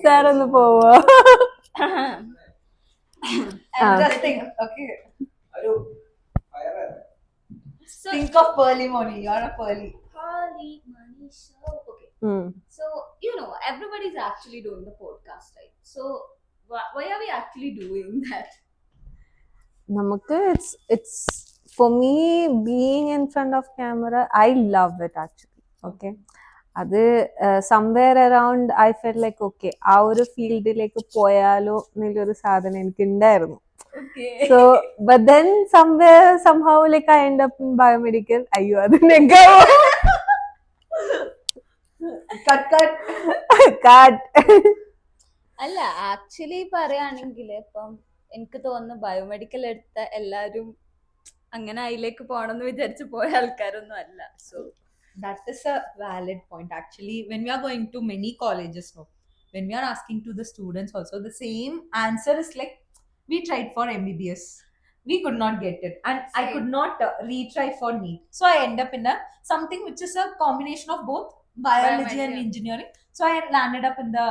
Sir ഒന്ന് പോവോ? Just think, okay. So, think of Pearly Moni. You're a Pearly. Pearly Money Show. Okay. So, everybody's actually doing the podcast, right? So, why are we actually doing that? നമുക്ക് it's for me being in front of camera, I love it actually. Okay. അത് somewhere around I felt like okay ആ ഒരു ഫീൽഡിലേക്ക് പോയാലോ എന്നുള്ളൊരു സാധനം എനിക്ക് ഉണ്ടായിരുന്നു. So but then somewhere somehow like I end up in biomedical. അയ്യോ അത് അല്ല ആക്ച്വലി പറയുകയാണെങ്കിൽ ഇപ്പം എനിക്ക് തോന്നുന്നു ബയോമെഡിക്കൽ എടുത്ത എല്ലാരും അങ്ങനെ അതിലേക്ക് പോകണമെന്ന് വിചാരിച്ചു പോയ ആൾക്കാരൊന്നും അല്ല. So that is a valid point. Actually, when we are going to many colleges, when we are asking to the students also, the same answer is like, we tried for MBBS, we could not get it, and I could not retry for NEET, so I end up in something which is a combination of both biology and engineering. So I landed up in the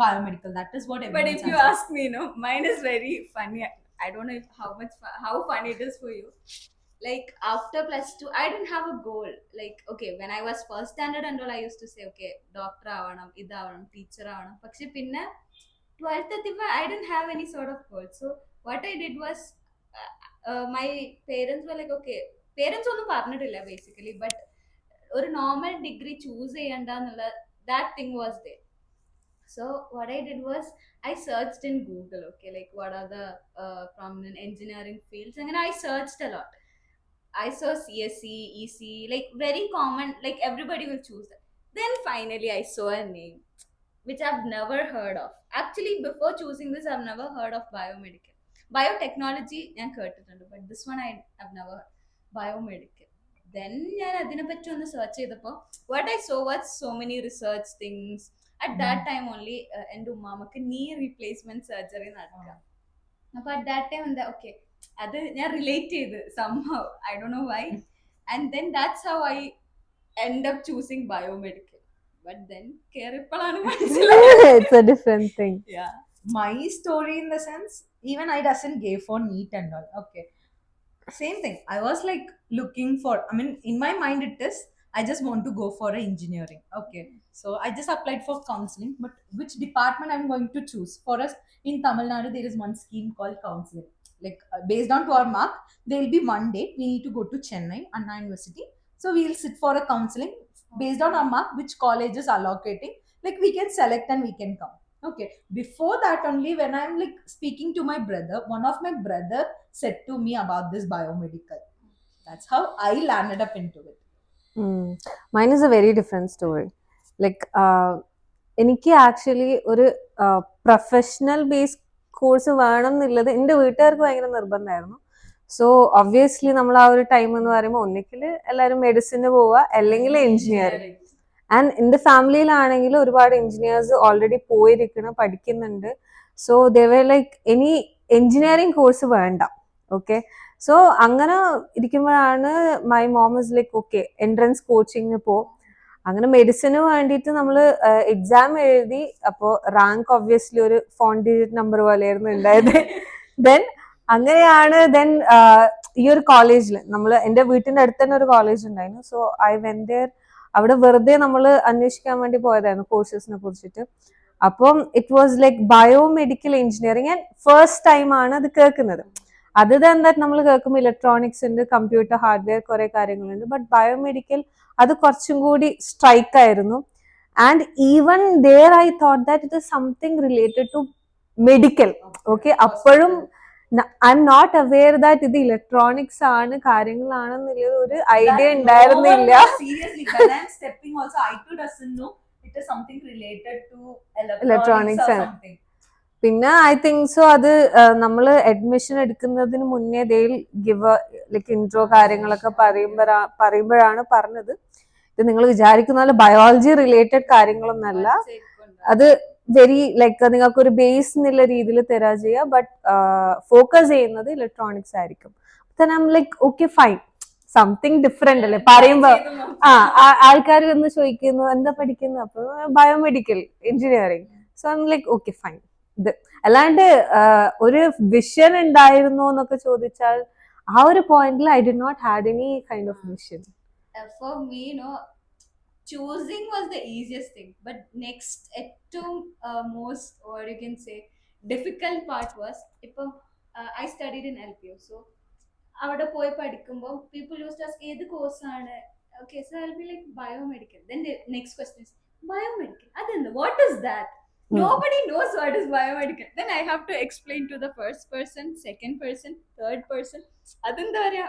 biomedical. That is what. But if you ask me, mine is very funny. I don't know how funny it is for you. Like after +2 I didn't have a goal. Like okay, when I was first standard and all, I used to say okay, doctor avanam, idavanam, teacher avanam. Pakshe pinne 12th ettippa I didn't have any sort of goal. So what I did was my parents were like okay, parents onnu parnitilla basically, but or normal degree choose cheyanda ennulla that thing was there. So what I did was I searched in Google, okay, like what are the prominent engineering fields, and I searched a lot. I saw CSC, EC, like very common, like everybody will choose that. Then finally I saw a name which I've never heard of. Actually, before choosing this, I've never heard of biomedical. Biotechnology, but this one I've never heard. Biomedical. Then search what I saw was so many research things. At that time only, knee replacement surgery. But at that time, okay, അത് ഞാൻ relate ചെയ്ത് somehow, I don't know why, and then that's how I end up choosing biomedical. But then it's a different thing. Yeah, my story in the sense, even I doesn't give for NEET and all. Okay, same thing. I was like looking for, I mean, in my mind it is I just want to go for engineering. Okay, so I just applied for counseling, but which department I'm going to choose? For us in Tamil Nadu, there is one scheme called counseling. Like based on to our mark, there will be one day we need to go to Chennai Anna University. So we will sit for a counseling based on our mark, which college is allocating. Like we can select and we can come. Okay, before that only, when I'm like speaking to my brother, one of my brother said to me about this biomedical. That's how I landed up into it. Mine is a very different story. Like എനിക്ക് actually ഒരു professional base course വേണം എന്നുള്ളത് എൻ്റെ വീട്ടുകാർക്ക് ഭയങ്കര നിർബന്ധമായിരുന്നു. So obviously നമ്മൾ ആ ഒരു ടൈം എന്ന് പറയുമ്പോൾ ഒന്നിക്കൽ എല്ലാവരും മെഡിസിന് പോവുക, അല്ലെങ്കിൽ എഞ്ചിനീയറിംഗ്. ആൻഡ് എൻ്റെ ഫാമിലിയിലാണെങ്കിൽ ഒരുപാട് എഞ്ചിനീയേഴ്സ് ഓൾറെഡി പോയിരിക്കണം, പഠിക്കുന്നുണ്ട്. സോ ദേ വർ ലൈക്ക് ഇനി എഞ്ചിനീയറിംഗ് കോഴ്സ് വേണ്ട. ഓക്കെ, സോ അങ്ങനെ ഇരിക്കുമ്പോഴാണ് my mom is like okay entrance കോച്ചിങ്ങിന് പോ. അങ്ങനെ മെഡിസിന് വേണ്ടിയിട്ട് നമ്മൾ എക്സാം എഴുതി. അപ്പോൾ റാങ്ക് ഒബ്വിയസ്ലി ഒരു 4 ഡിജിറ്റ് നമ്പർ പോലെയായിരുന്നു ഉണ്ടായത്. ദെൻ അങ്ങനെയാണ് ദെൻ ഈ ഒരു കോളേജിൽ നമ്മൾ എൻ്റെ വീട്ടിൻ്റെ അടുത്ത് തന്നെ ഒരു കോളേജ് ഉണ്ടായിരുന്നു. So I went there. അവിടെ വെറുതെ നമ്മൾ അന്വേഷിക്കാൻ വേണ്ടി പോയതായിരുന്നു കോഴ്സസിനെ കുറിച്ചിട്ട്. അപ്പം it was like biomedical engineering. And first ടൈമാണ് അത് കേൾക്കുന്നത്. അത് തന്നെ നമ്മൾ കേൾക്കുമ്പോൾ ഇലക്ട്രോണിക്സ് ഉണ്ട്, കമ്പ്യൂട്ടർ ഹാർഡ്വെയർ കുറെ കാര്യങ്ങളുണ്ട്. ബട്ട് ബയോമെഡിക്കൽ അത് കുറച്ചും കൂടി സ്ട്രൈക്ക് ആയിരുന്നു. And even there I thought that it is something related to medical. Okay, അപ്പോഴും I'm not aware that ഇത് ഇലക്ട്രോണിക്സ് ആണ് കാര്യങ്ങളാണെന്നുള്ള ഒരു ഐഡിയ ഉണ്ടായിരുന്നില്ല. ഇലക്ട്രോണിക്സ് ആണ്. പിന്നെ ഐ തിങ്ക് സോ അത് നമ്മൾ അഡ്മിഷൻ എടുക്കുന്നതിന് മുന്നേ ദേ ഗിവ് ലൈക്ക് ഇൻട്രോ കാര്യങ്ങളൊക്കെ പറയുമ്പോഴാണ് പറഞ്ഞത് ഇത് നിങ്ങൾ വിചാരിക്കുന്ന പോലെ ബയോളജി റിലേറ്റഡ് കാര്യങ്ങളൊന്നല്ല, അത് വെരി ലൈക്ക് നിങ്ങൾക്ക് ഒരു ബേസ് എന്നുള്ള രീതിയിൽ തരാ ചെയ്യുക, ബട്ട് ഫോക്കസ് ചെയ്യുന്നത് ഇലക്ട്രോണിക്സ് ആയിരിക്കും. then I'm like okay fine, something different അല്ലേ പറയുമ്പോ. ആൾക്കാർ വന്ന് ചോദിക്കുന്നു എന്താ പഠിക്കുന്നു, അപ്പൊ biomedical engineering. So I M like okay fine. ഇത് അല്ലാണ്ട് ഒരു വിഷൻ ഉണ്ടായിരുന്നോ എന്നൊക്കെ ചോദിച്ചാൽ ആ ഒരു പോയിന്റിൽ I did not had any kind of vision. For me, choosing was the easiest thing, but next most, or you can say, difficult part was I studied in LPO, so അവിടെ പോയി പഠിക്കുമ്പോൾ people used to ask ഏത് കോഴ്സാണ്. Okay, so I'll be like biomedical. Then the next question is biomedical. അതെന്താ, what is that? Nobody knows what is biomedical. Then I have to explain to the first person, second person, third person. അതെന്താ പറയാ,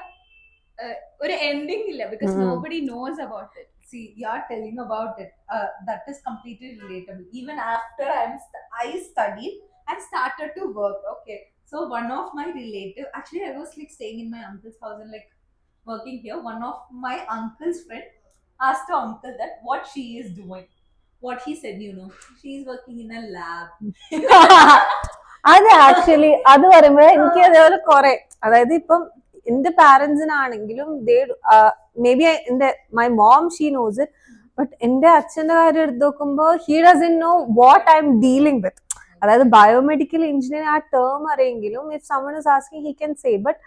ഒരു ending ഇല്ല, because nobody knows about it. See, you're telling about it. That is completely relatable. Even after I studied and started to work. Okay, so one of my relative, actually, I was like staying in my uncle's house and like working here. One of my uncle's friend asked her uncle that what she is doing. What he said, she is working in a lab. അത് actually അത് പറയുമ്പോൾ എനിക്ക് അതേപോലെ കുറെ, അതായത് ഇപ്പം എന്റെ പാരന്റ്സിനാണെങ്കിലും മേ ബി എന്റെ my mom she knows it, but എന്റെ അച്ഛന്റെ കാര്യം എടുത്ത് നോക്കുമ്പോൾ he doesn't know what I'm dealing with. അതായത് ബയോമെഡിക്കൽ എഞ്ചിനീയറിംഗ് ആ ടേം അറിയെങ്കിലും if someone is asking he can say, but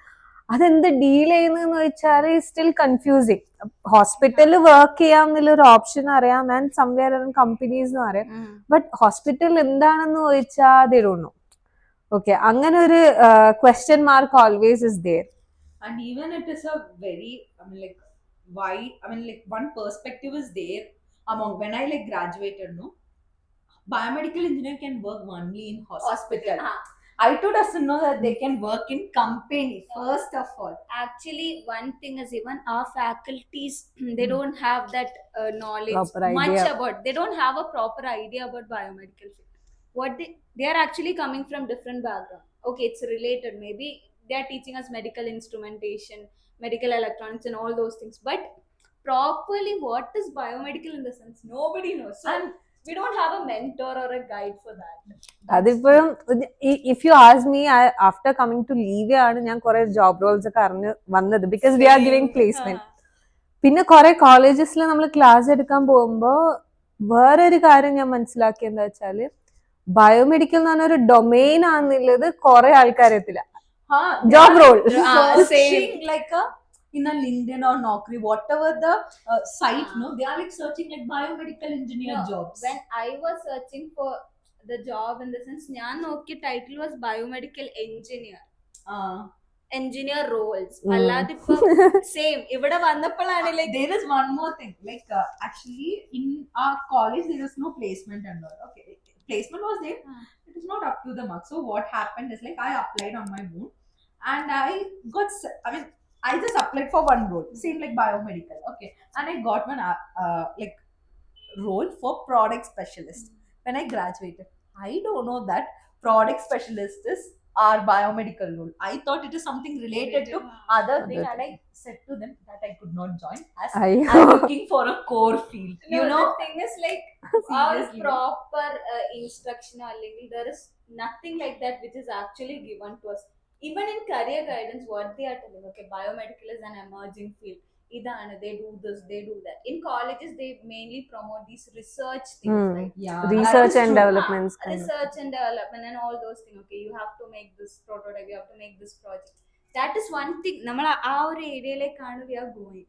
അതെന്ത് ഡീൽ ചെയ്യുന്നതെന്ന് വെച്ചാൽ സ്റ്റിൽ കൺഫ്യൂസിങ്. ഹോസ്പിറ്റലിൽ വർക്ക് ചെയ്യാം എന്നുള്ളൊരു ഓപ്ഷൻ അറിയാം, ആൻഡ് സംവെയർ അറൗണ്ട് കമ്പനീസ് അറിയാം, ബട്ട് ഹോസ്പിറ്റൽ എന്താണെന്ന് ചോദിച്ചാൽ ദേ ഡോണ്ട് നോ. ഓക്കെ, അങ്ങനെ ഒരു question mark always is there. And even it is a very, one perspective is there among, when I like graduated, biomedical engineer can work only in hospital. I too doesn't know that they can work in company, first of all. Actually, one thing is, even our faculties, they don't have that knowledge Proper much idea. about, they don't have a proper idea about biomedical field. What they are actually coming from different background. Okay, it's related, maybe they are teaching us medical instrumentation, medical electronics and all those things, but properly what is biomedical in the sense, nobody knows. So And we don't have a mentor or a guide for that. അതിപ്പോഴും if you ask me, after coming to ലീവേ ആണ് ഞാൻ കുറെ job roles ഒക്കെ അറിഞ്ഞ് വന്നത്, because we are giving placement. പിന്നെ കുറെ കോളേജസിൽ നമ്മൾ ക്ലാസ് എടുക്കാൻ പോകുമ്പോൾ വേറൊരു കാര്യം ഞാൻ മനസ്സിലാക്കിയത് എന്താ വെച്ചാല്, ബയോമെഡിക്കൽ എന്ന് പറഞ്ഞ ഒരു ഡൊമെയിൻ ആണെന്നുള്ളത് കുറെ ആൾക്കാരെത്തില്ല. Job role searching like in a LinkedIn or Naukri, whatever the site, they are like searching like biomedical engineer jobs. When I was searching for the job, in the sense, ഞാൻ നോക്കിയ title was biomedical engineer. Engineer roles. അല്ലാതെ ഇപ്പൊ same ഇവിടെ വന്നപ്പോഴാണ് like there is one more thing, like actually in our college there is no placement and all. Okay, placement was there, it is not up to the mark. So what happened is like I applied on my own and I just applied for one role, same like biomedical. Okay, and I got one like role for product specialist. When I graduated, I don't know that product specialist is our biomedical role. I thought it is something related to other thing, and I said to them that I could not join as I'm looking for a core field. the thing is like our proper instruction, അല്ലെങ്കിൽ there is nothing like that which is actually given to us. Even in career guidance, what they are telling, okay, biomedical is an emerging field, idana, they do this, they do that. In colleges they mainly promote these research things, right? Research and development, research and development and all those things. Okay, you have to make this prototype, you have to make this project. That is one thing നമ്മൾ ആ ഒരു ഏരിയയിലേക്കാണ് we are going.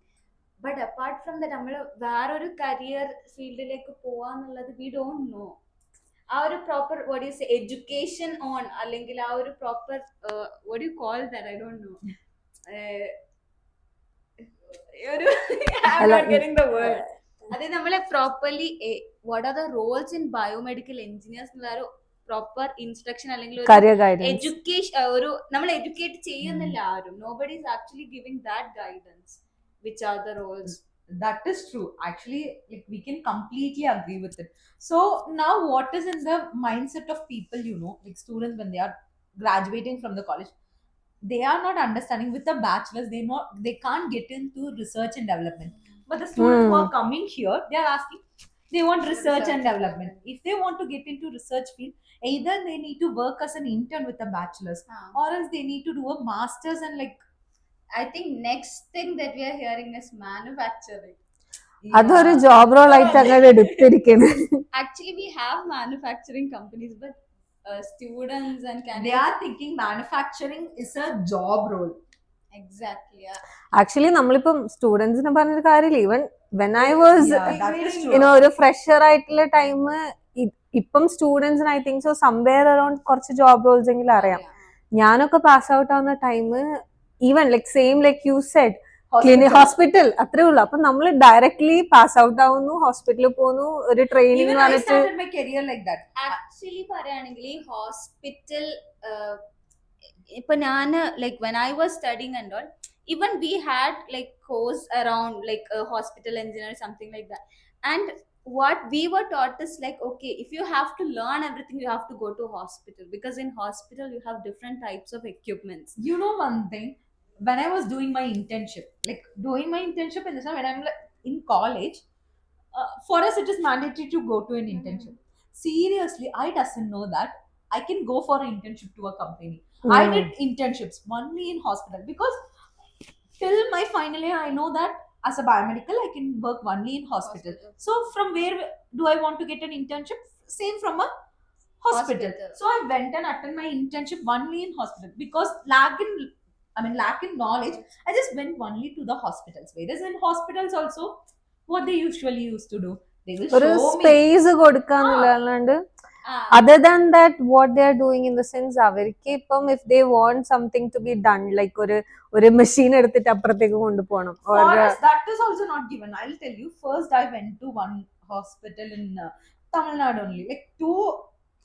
But apart from that, നമ്മൾ വേറൊരു career ഫീൽഡിലേക്ക് പോവാന്നുള്ളത് we don't know. ആ ഒരു proper what do you say, education on, അല്ലെങ്കിൽ ആ ഒരു proper what do you call that, I don't know, I'm not getting the word. അതെ, നമ്മളെ properly what are the roles in biomedical engineers എന്നുള്ള proper instruction അല്ലെങ്കിൽ education, ഒരു നമ്മൾ educate ചെയ്യുന്നില്ല ആരും. nobody is actually giving that guidance, which are the roles. That is true. Actually, like we can completely agree with it. So now what is in the mindset of people, like students when they are graduating from the college, they are not understanding with the bachelor's, they can't get into research and development. But the students who are coming here, they are asking, they want research and development. If they want to get into research field, either they need to work as an intern with a bachelor's, or else they need to do a master's. And like I think next thing that we are hearing is manufacturing. അതൊരു job role ആയിട്ട് അങ്ങനെ എടുത്തിരിക്കുന്നത്. Actually, we have manufacturing companies, but students and They candidates. are thinking manufacturing is a job role. Exactly. Yeah. Actually നമ്മളിപ്പം സ്റ്റുഡൻസിനെ പറഞ്ഞൊരു കാര്യമില്ല. Even when I was That is true. ഒരു fresher ആയിട്ടുള്ള time, ഇപ്പം സ്റ്റുഡൻസിന് I think so somewhere around കുറച്ച് job Rolls എങ്കിലും അറിയാം. ഞാനൊക്കെ പാസ് ഔട്ട് ആവുന്ന time even like same like you said clinic hospital അത്രേ ഉള്ളൂ. അപ്പൊ നമ്മൾ ഡയറക്ട്ലി പാസ് ഔട്ട് ആവുന്നു, ഹോസ്പിറ്റലിൽ പോകുന്നു, ഒരു ട്രെയിനിങ് Even I വന്നിട്ട്. started my career like that. Actually, പറയുകയാണെങ്കിൽ ഹോസ്പിറ്റൽ ഇപ്പൊ ഞാന് like when I was studying and all, even we had like course around like a hospital engineer, something like that. And what we were taught is like, okay, if you have to learn everything, you have to go to hospital, because in hospital you have different types of equipments. You know one thing, when I was doing my internship, like doing my internship in this when I'm like in college, for us it is mandatory to go to an internship. Seriously, I doesn't know that I can go for an internship to a company. I did internships only in hospital because till my final year I know that as a biomedical I can work only in hospital. So from where do I want to get an internship? Same from a hospital. So I went and attended my internship only in hospital because lack in knowledge. I just went only to the hospitals. Whereas in hospitals also, what they usually used to do, they will ഒരു show me. Space കൊടുക്കാന്നില്ലാണ്ട് other than that what they are doing in the sense അവർക്ക് ഇപ്പം if they want something to be done like ഒരു machine എടുത്തിട്ട് അപ്പുറത്തേക്ക് കൊണ്ടുപോകണം. For us, that is also not given. I'll tell you. First, I went to one hospital in Tamil Nadu only. Like two,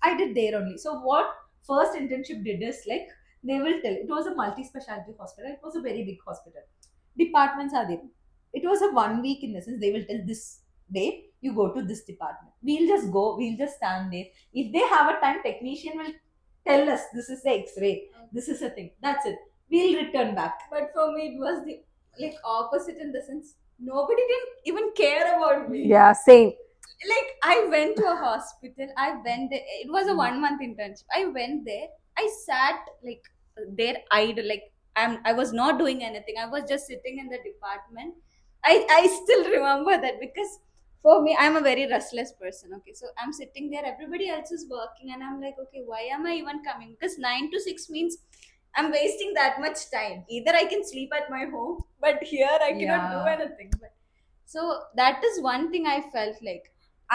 I did there only. So what first internship did is like they will tell. It was a multi-specialty hospital. It was a very big hospital. Departments are there. It was a 1 week in the sense they will tell this day you go to this department. We'll just go. We'll just stand there. If they have a time, technician will tell us this is the X-ray. This is a thing. That's it. We'll return back. But for me it was the like opposite, in the sense nobody didn't even care about me. yeah same. Like I went to a hospital, I went there, it was a 1 month internship. I went there, I sat like there idle, like I was not doing anything, I was just sitting in the department. I still remember that, because for me I'm a very restless person. Okay, so I'm sitting there, everybody else is working, and I'm like, okay, why am I even coming? Because 9 to 6 means I'm wasting that much time. Either I can sleep at my home, but here I cannot do Yeah. anything. But so that is one thing I felt like.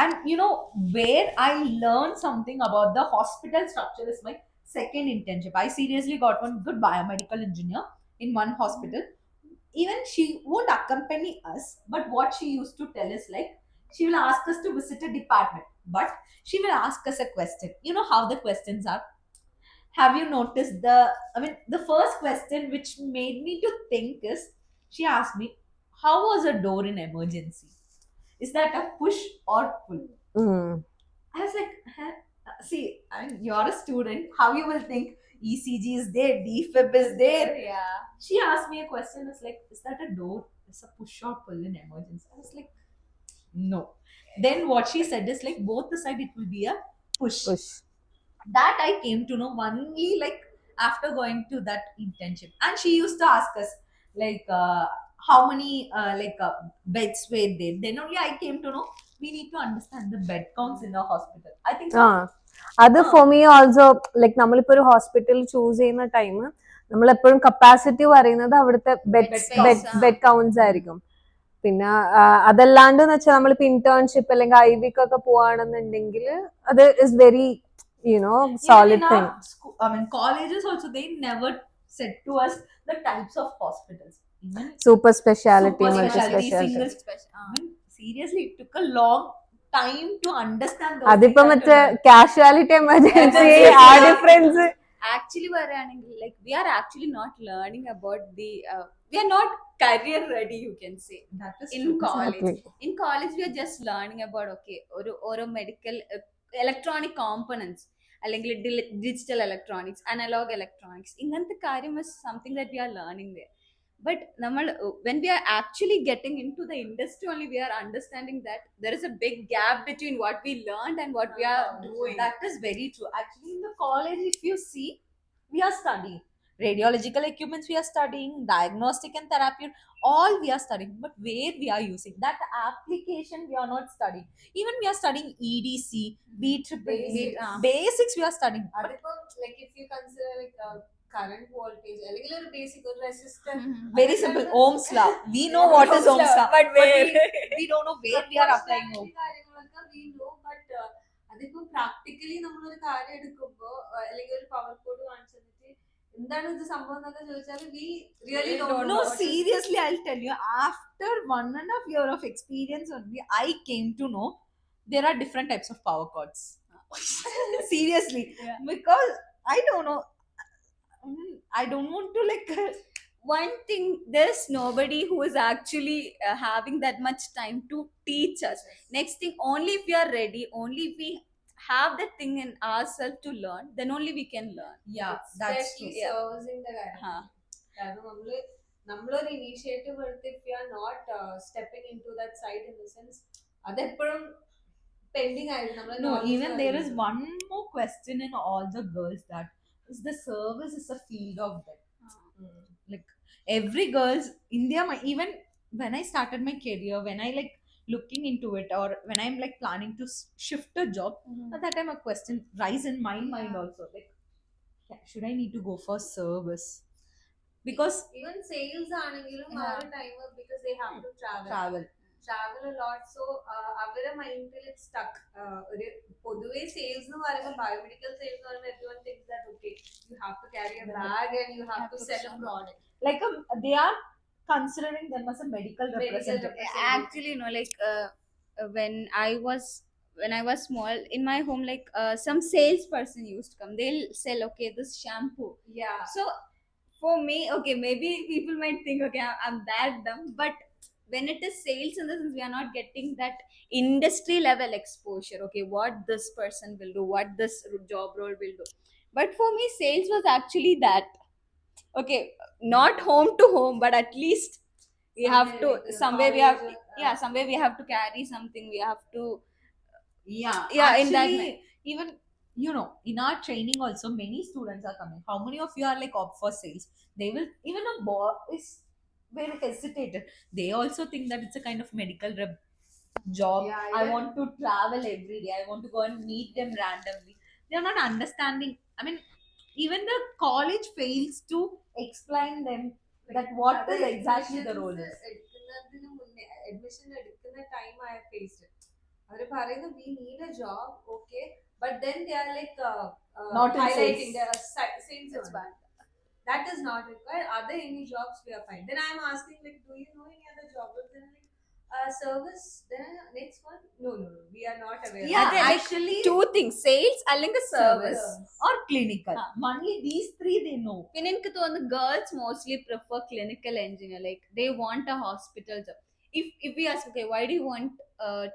And you know where I learned something about the hospital structure is my second internship. I seriously got one good biomedical engineer in one hospital. Even she won't accompany us, but what she used to tell is like she will ask us to visit a department, but she will ask us a question. You know how the questions are? Have you noticed the first question which made me to think is, she asked me, how was a door in emergency? Is that a push or pull? I was like, huh? See, you're a student. How you will think ECG is there, defib is there? Yeah. She asked me a question. It's like, is that a door? Is a push or pull in emergency? I was like, no. Then what she said is like, both the side it will be a push. That I came to know only like after going to that internship. And she used to ask us like how many beds were there. Then only I came to know we need to understand the bed counts in a hospital. I think so. അത് for me also like നമ്മളിപ്പോ ഒരു hospital choose ചെയ്യുന്ന time നമ്മൾ എപ്പോഴും capacity പറയുന്നത് അവിടുത്തെ bed counts ആയിരിക്കും. പിന്നെ അതല്ലാണ്ട് വെച്ചാൽ നമ്മളിപ്പോ ഇന്റേൺഷിപ്പ് അല്ലെങ്കിൽ IVക്ക് ഒക്കെ പോവാണെന്നുണ്ടെങ്കിൽ അത് is very solid thing. Colleges also, they never said to us the types of hospitals. Even super specialty, super multi specialty, specialty. single seriously, it took a long time to understand those അതിപ്പോ things. മറ്റേ casualty emergency ആ difference. Actually പറയുകയാണെങ്കിൽ like we are actually not learning about the we are not career ready, you can say. That is In true. college, Exactly. in college we are just learning about okay or medical electronic components, അല്ലെങ്കിൽ digital electronics, analog electronics, ഇങ്ങനത്തെ കാര്യം is something that we are learning there. But നമ്മൾ when we are actually getting into the industry only, we are understanding that there is a big gap between what we learned and what we are doing. That is very true. Actually, in the college, if you see, we are studying. Radiological equipments we are studying, diagnostic and therapy, all we are studying. But where we are using that application, we are not studying. Even we are studying EDC, Basics. basics we are studying. But അതിപ്പം like if you consider like current voltage അല്ലെങ്കിൽ ഒരു basic ഒരു resistor very simple, Ohm's law. We know what is Ohm's law, but where? we don't know where we are applying Ohm. കാര്യങ്ങളൊക്കെ we know but അതിപ്പം practically നമ്മളൊരു കാര്യം എടുക്കുമ്പോ അല്ലെങ്കിൽ ഒരു പവർ കോഡ് കാണിച്ചു തന്നിട്ട് എന്താണ് ഇത് സംഭവം എന്നൊക്കെ ചോദിച്ചാൽ we really don't No, know. seriously, I'll tell you, after 1.5 year of experience only, I came to know there are different types of power cords. Seriously. Yeah. Because I don't know. I don't want to like One thing, there's nobody who is actually having that much time to teach us. Next thing, only if we are ready, only if we have that thing in ourselves to learn, then only we can learn. yeah, that's Especially true. Yeah. servicing-ന്റെ കാര്യം. Huh. കാരണം നമ്മളൊരു initiative എടുത്ത് if we are not stepping into that side in the sense അതെപ്പോഴും pending ആയിരുന്നു നമ്മളെ No, knowledge even there is ആയിരുന്നു. one more question in all the girls, that is the service is a field of them. Like every girl's India, even when I started my career, when I like looking into it, or when I'm like planning to shift a job, at that time a question rise in my mind also, like should I need to go for service? Because Even sales ആണെങ്കിലും ആ ഒരു time because they have to travel a lot, so അവരുടെ മൈൻഡിൽ it stuck. ഒരു പൊതുവെ sales എന്ന് പറയുമ്പോൾ biomedical sales എന്ന് പറയുമ്പോൾ everyone thinks that okay you have to carry a bag and you have to sell a product. like they are considering them as a medical representative. Actually, like when I was small in my home, like some salesperson used to come, they'll sell, okay, this shampoo. Yeah. So for me, okay, maybe people might think, okay, I'm that dumb, but when it is sales, in the sense, we are not getting that industry level exposure, okay, what this person will do, what this job role will do. But for me, sales was actually that, okay, not home to home, but at least we have to somewhere we have, somewhere we have to carry something, we have to, Yeah, in that actually, even you know, in our training also many students are coming. How many of you are like opt for sales? They will, even a boy is very hesitated. They also think that it's a kind of medical job. Yeah, I yeah. want to travel every day, I want to go and meet them randomly. They are not understanding. I mean, even the college fails to explain them that what is exactly the role is. എടുക്കുന്നതിന് മുന്നേ admission എടുക്കുന്ന time I faced it. അവര് പറയുന്നു we need a job, okay, but then they are like Not in highlighting sales. their sales band. That is not required. Are there any jobs we are fine? Then I am asking like, do you know any other job? Then like service. Then next one, no, we are not aware. Yeah, Like actually, two things, sales അല്ലെങ്കിൽ service. or clinical. Only these three they know. പിന്നെ എനിക്ക് തോന്നുന്നു girls mostly prefer clinical engineer, like they want a hospital job. If we ask, okay, why do you want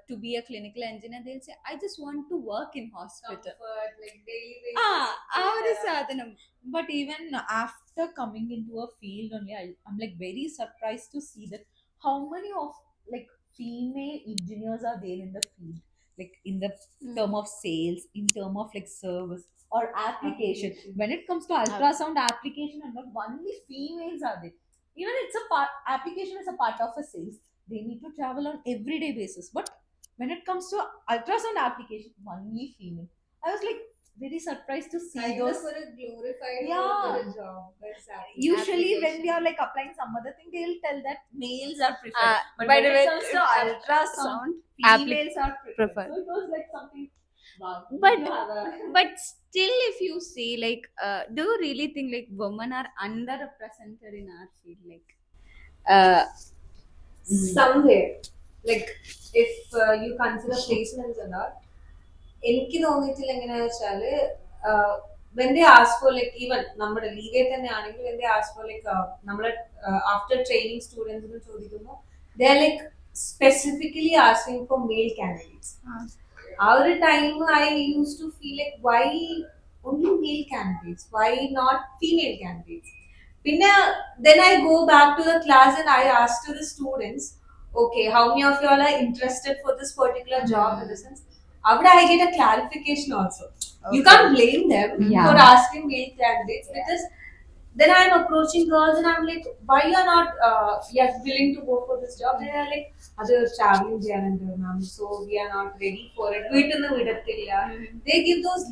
to be a clinical engineer, they'll say, I just want to work in hospital. Comfort, like daily basis. ആ ഒരു സാധനം. But even after coming into a field only, I'm like very surprised to see that how many of like female engineers are there in the field, like in the term of sales, in term of like service or application. When it comes to ultrasound application, and not only females are there. Even it's a part, application is a part of a sales. They need to travel on everyday basis. But when it comes to ultrasound application, only female. I was like very surprised to see Kind those. of a glorified Yeah. job. Exactly. Usually when we Application. are like applying some other thing, they'll tell that males are preferred. But by when the it way, comes to ultrasound, females are preferred. So it was like something. Wow. But- You have a- but still, if you see, like do you really think like women are underrepresented in our field, like Somewhere, like if you consider placements and all, എനിക്ക് തോന്നിയിട്ടില്ല എങ്ങനെയാ വെച്ചാല് when they ask for like even നമ്മുടെ ലീവേ തന്നെ ആണെങ്കിൽ when they ask for like നമ്മളെ after training students എന്ന് ചോദിക്കുമ്പോൾ they are like specifically asking for male candidates. ആ ഒരു time I used to feel like why only male candidates, why not female candidates? Then I go back to the class and I ask to the students, okay, how many of you all are interested for this particular job in the sense, I get a clarification also. You can't blame them Yeah. for asking male candidates because then I'm approaching girls and I'm like, why you're not yes, willing to go for this job? They are like, other traveling, ma'am, so we are not ready for it. Wait in the they give those